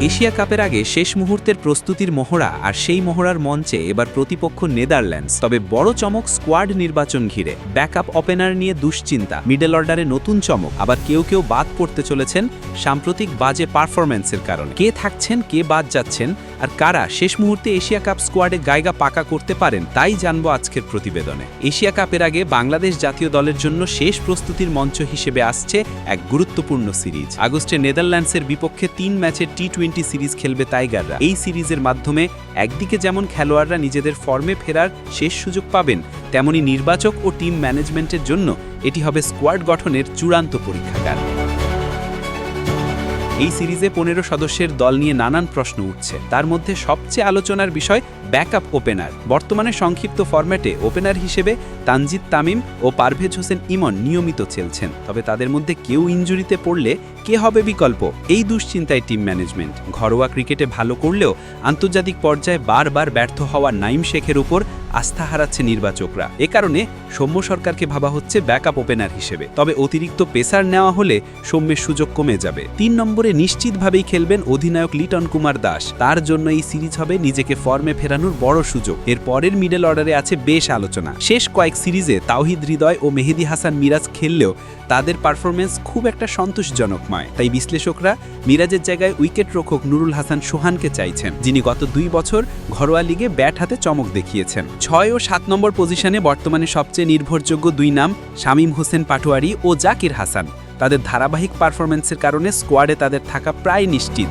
Asia কাপের আগে শেষ মুহূর্তের প্রস্তুতির মহড়া, আর সেই মহড়ার মঞ্চে এবার প্রতিপক্ষ নেদারল্যান্ডস। তবে বড় চমক স্কোয়াড নির্বাচন ঘিরে। ব্যাকআপ ওপেনার নিয়ে দুশ্চিন্তা, মিডল অর্ডারে নতুন চমক, আবার কেউ কেউ বাদ পড়তে চলেছেন সাম্প্রতিক বাজে পারফরম্যান্সের কারণে। কে থাকছেন, কে বাদ যাচ্ছেন, আর কারা শেষ মুহূর্তে এশিয়া কাপ স্কোয়াডে জায়গা পাকা করতে পারেন, তাই জানবো আজকের প্রতিবেদনে। এশিয়া কাপের আগে বাংলাদেশ জাতীয় দলের জন্য শেষ প্রস্তুতির মঞ্চ হিসেবে আসছে এক গুরুত্বপূর্ণ সিরিজ। আগস্টে নেদারল্যান্ডসের বিপক্ষে 3 ম্যাচের টি-20 সিরিজ খেলবে টাইগাররা। এই সিরিজের মাধ্যমে একদিকে যেমন খেলোয়াড়রা নিজেদের ফর্মে ফেরার শেষ সুযোগ পাবেন, তেমনি নির্বাচক ও টিম ম্যানেজমেন্টের জন্য এটি হবে স্কোয়াড গঠনের চূড়ান্ত পরীক্ষাগার। এই সিরিজে 15 সদস্যের দল নিয়ে নানান প্রশ্ন উঠছে। তার মধ্যে সবচেয়ে আলোচনার বিষয় ব্যাকআপ ওপেনার। বর্তমানে সংক্ষিপ্ত ফরম্যাটে ওপেনার হিসেবে তানজিদ তামিম ও পারভেজ হোসেন ইমন নিয়মিত খেলছেন। তবে তাদের মধ্যে কেউ ইনজুরিতে পড়লে কে হবে বিকল্প, এই দুশ্চিন্তায় টিম ম্যানেজমেন্ট। ঘরোয়া ক্রিকেটে ভালো করলেও আন্তর্জাতিক পর্যায়ে বারবার ব্যর্থ হওয়া নাইম শেখের উপর আস্থা হারাচ্ছে নির্বাচকরা। এ কারণে সৌম্য সরকারকে ভাবা হচ্ছে ব্যাকআপ ওপেনার হিসেবে। তবে অতিরিক্ত পেসার নেওয়া হলে সৌম্যের সুযোগ কমে যাবে। 3 নম্বরে নিশ্চিতভাবেই খেলবেন অধিনায়ক লিটন কুমার দাস। তার জন্য এই সিরিজ হবে নিজেকে ফর্মে ফেরানোর বড় সুযোগ। এর পরের মিডল অর্ডারে আছে বেশ আলোচনা। শেষ কয়েক সিরিজে তাওহিদ হৃদয় ও মেহেদী হাসান মিরাজ খেললেও তাদের পারফরমেন্স খুব একটা সন্তোষজনক নয়। তাই বিশ্লেষকরা মিরাজের জায়গায় উইকেট রক্ষক নুরুল হাসান সোহানকে চাইছেন, যিনি গত 2 বছর ঘরোয়া লিগে ব্যাট হাতে চমক দেখিয়েছেন। 6 ও 7 নম্বর পজিশনে বর্তমানে সবচেয়ে নির্ভরযোগ্য 2 নাম শামীম হোসেন পাটোয়ারি ও জাকির হাসান। তাদের ধারাবাহিক পারফরমেন্সের কারণে স্কোয়াডে তাদের থাকা প্রায় নিশ্চিত।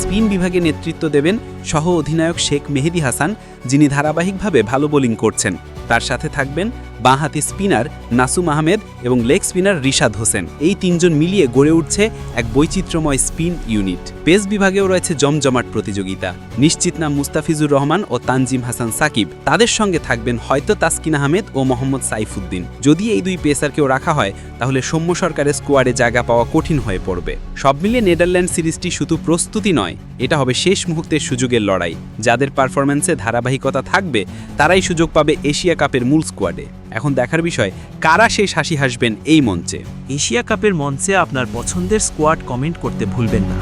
স্পিন বিভাগে নেতৃত্ব দেবেন সহ অধিনায়ক শেখ মেহেদী হাসান, যিনি ধারাবাহিকভাবে ভালো বোলিং করছেন। তার সাথে থাকবেন বাঁহাতি স্পিনার নাসুম আহমেদ এবং লেগ স্পিনার রিশাদ হোসেন। এই 3 জন মিলিয়ে গড়ে উঠছে এক বৈচিত্র্যময় স্পিন ইউনিট। পেস বিভাগেও রয়েছে জমজমাট প্রতিযোগিতা। নিশ্চিত নাম মুস্তাফিজুর রহমান ও তানজিম হাসান সাকিব। তাদের সঙ্গে থাকবেন হয়তো তাসকিন আহমেদ ও মোহাম্মদ সাইফুদ্দিন। যদি এই 2 পেসারকেও রাখা হয়, তাহলে সৌম্য সরকারের স্কোয়াডে জায়গা পাওয়া কঠিন হয়ে পড়বে। সব মিলিয়ে নেদারল্যান্ড সিরিজটি শুধু প্রস্তুতি নয়, এটা হবে শেষ মুহূর্তের সুযোগের লড়াই। যাদের পারফরম্যান্সে ধারাবাহিকতা থাকবে, তারাই সুযোগ পাবে এশিয়া কাপের মূল স্কোয়াডে। এখন দেখার বিষয়, কারা সেই হাসি হাসবেন এই মঞ্চে। এশিয়া কাপের মঞ্চে আপনার পছন্দের স্কোয়াড কমেন্ট করতে ভুলবেন না।